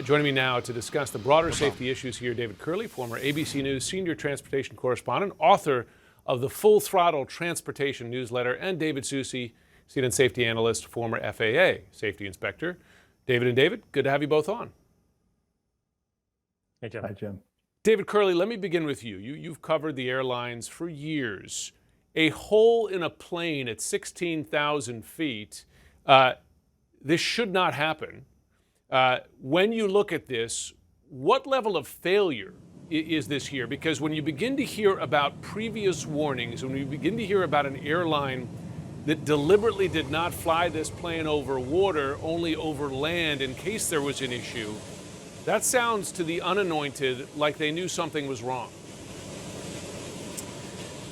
Joining me now to discuss the broader safety issues here, David Kerley, former ABC News senior transportation correspondent, author of the Full Throttle Transportation newsletter, and David SOUCIE, seat and safety analyst, former FAA safety inspector. David and David, good to have you both on. Hey, Jim. Hi, Jim. David Kerley, let me begin with you. You've covered the airlines for years. A hole in a plane at 16,000 feet, this should not happen. When you look at this, what level of failure is this here? Because when you begin to hear about previous warnings, when you begin to hear about an airline that deliberately did not fly this plane over water, only over land in case there was an issue, that sounds to the unanointed like they knew something was wrong.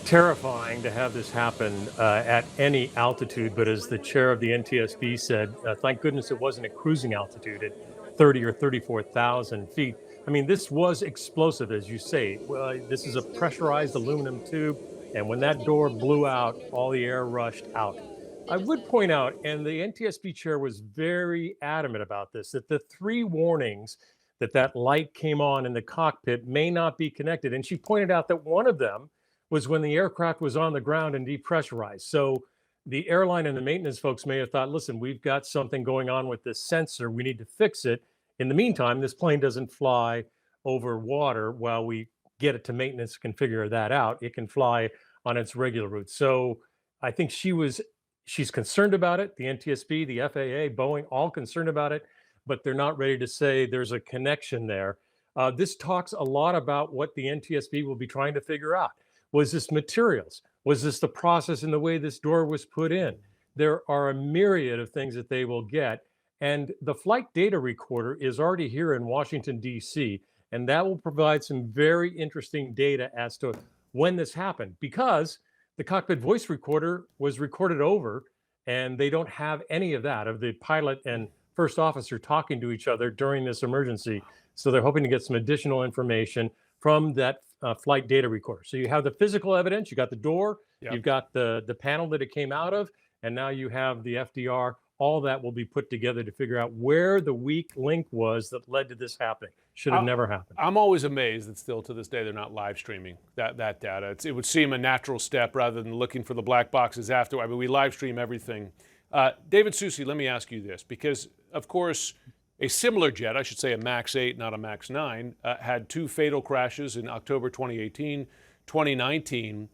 Terrifying to have this happen at any altitude, but as the chair of the NTSB said, thank goodness it wasn't at cruising altitude at 30 or 34,000 feet. I mean, this was explosive, as you say. This is a pressurized aluminum tube, and when that door blew out, all the air rushed out. I would point out, and the NTSB chair was very adamant about this, that the three warnings that light came on in the cockpit may not be connected. And she pointed out that one of them was when the aircraft was on the ground and depressurized. So the airline and the maintenance folks may have thought, listen, we've got something going on with this sensor. We need to fix it. In the meantime, this plane doesn't fly over water while we get it to maintenance, can figure that out. It can fly on its regular route. So I think she's concerned about it. The NTSB, the FAA, Boeing, all concerned about it, but they're not ready to say there's a connection there. This talks a lot about what the NTSB will be trying to figure out. Was this materials? Was this the process in the way this door was put in? There are a myriad of things that they will get. And the flight data recorder is already here in Washington, D.C., and that will provide some very interesting data as to when this happened, because the cockpit voice recorder was recorded over, and they don't have any of that, of the pilot and first officer talking to each other during this emergency. So they're hoping to get some additional information from that flight data recorder. So you have the physical evidence, you got the door, you've got the panel that it came out of, and now you have the FDR. All that will be put together to figure out where the weak link was that led to this happening. Should have never happened. I'm always amazed that still to this day they're not live streaming that data. It would seem a natural step rather than looking for the black boxes after. I mean, we live stream everything. David SOUCIE, let me ask you this, because of course a similar jet, I should say a MAX 8, not a MAX 9, had two fatal crashes in October 2018, 2019.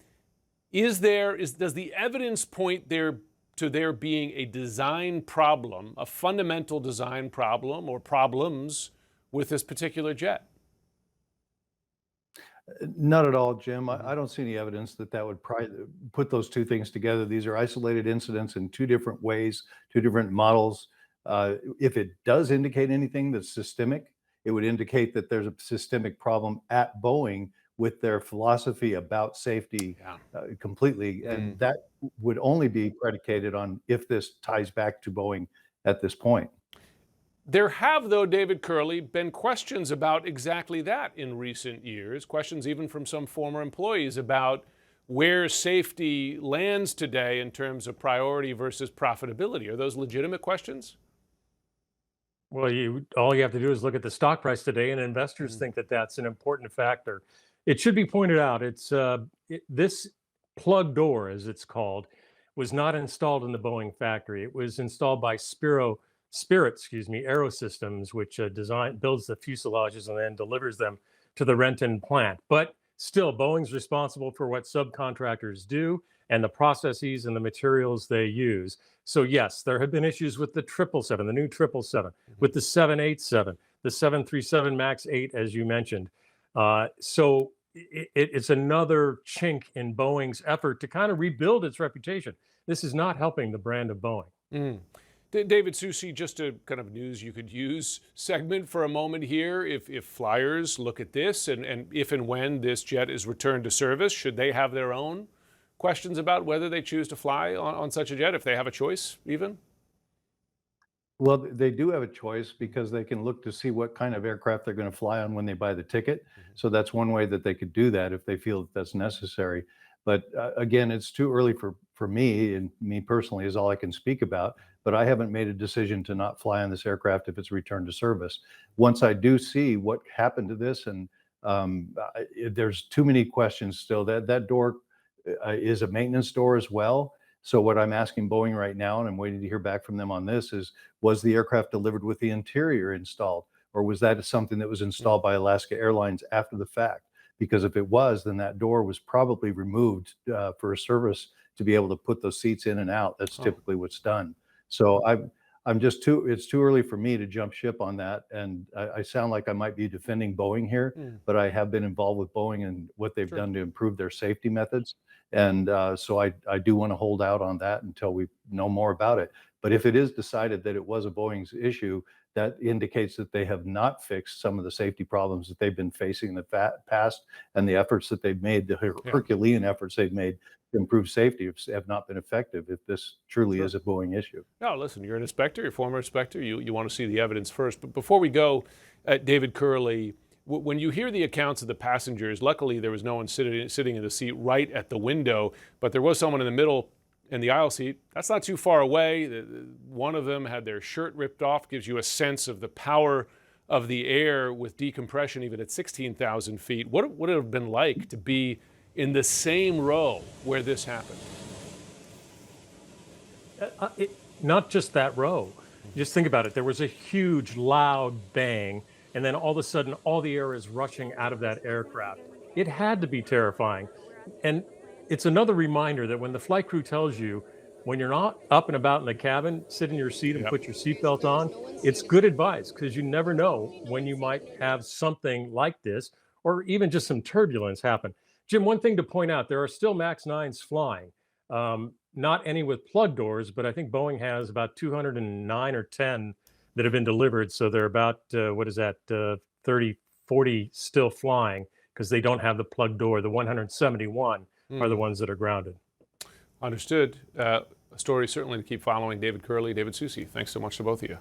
Does the evidence point to there being a design problem, a fundamental design problem or problems with this particular jet? Not at all, Jim. I don't see any evidence that would put those two things together. These are isolated incidents in two different ways, two different models. If it does indicate anything that's systemic, it would indicate that there's a systemic problem at Boeing with their philosophy about safety completely. And that would only be predicated on if this ties back to Boeing at this point. There have, though, David Kerley, been questions about exactly that in recent years, questions even from some former employees about where safety lands today in terms of priority versus profitability. Are those legitimate questions? Well, all you have to do is look at the stock price today, and investors think that that's an important factor. It should be pointed out, this plug door, as it's called, was not installed in the Boeing factory. It was installed by Spirit Aerosystems, which builds the fuselages and then delivers them to the Renton plant. But still, Boeing's responsible for what subcontractors do and the processes and the materials they use. So yes, there have been issues with the 777, the new 777, with the 787, the 737 MAX 8, as you mentioned. So it's another chink in Boeing's effort to kind of rebuild its reputation. This is not helping the brand of Boeing. David SOUCIE, just a kind of news you could use segment for a moment here. If flyers look at this and if and when this jet is returned to service, should they have their own questions about whether they choose to fly on such a jet, if they have a choice even? Well, they do have a choice because they can look to see what kind of aircraft they're going to fly on when they buy the ticket. So that's one way that they could do that if they feel that that's necessary. But again, it's too early for for me, and me personally is all I can speak about, but I haven't made a decision to not fly on this aircraft if it's returned to service. Once I do see what happened to this, and there's too many questions still. That door is a maintenance door as well. So what I'm asking Boeing right now, and I'm waiting to hear back from them on this, is was the aircraft delivered with the interior installed, or was that something that was installed by Alaska Airlines after the fact? Because if it was, then that door was probably removed for a service to be able to put those seats in and out. That's typically what's done. So it's too early for me to jump ship on that. And I sound like I might be defending Boeing here, but I have been involved with Boeing and what they've done to improve their safety methods. And so I do want to hold out on that until we know more about it. But if it is decided that it was a Boeing's issue, that indicates that they have not fixed some of the safety problems that they've been facing in the past, and the efforts that they've made, the Herculean efforts they've made to improve safety have not been effective if this truly is a Boeing issue. No, listen, you're an inspector, you're a former inspector, you want to see the evidence first. But before we go, David KERLEY, when you hear the accounts of the passengers, luckily there was no one sitting in the seat right at the window, but there was someone in the middle in the aisle seat. That's not too far away. One of them had their shirt ripped off, gives you a sense of the power of the air with decompression even at 16,000 feet. What would it have been like to be in the same row where this happened? Not just that row. Just think about it. There was a huge, loud bang, and then all of a sudden, all the air is rushing out of that aircraft. It had to be terrifying. And it's another reminder that when the flight crew tells you, when you're not up and about in the cabin, sit in your seat and put your seatbelt on, it's good advice, because you never know when you might have something like this, or even just some turbulence happen. Jim, one thing to point out, there are still MAX 9s flying. Not any with plug doors, but I think Boeing has about 209 or 10 that have been delivered. So they're about, 30, 40 still flying, because they don't have the plug door. The 171 are the ones that are grounded. Understood. A story certainly to keep following. David KERLEY, David SOUCIE, thanks so much to both of you.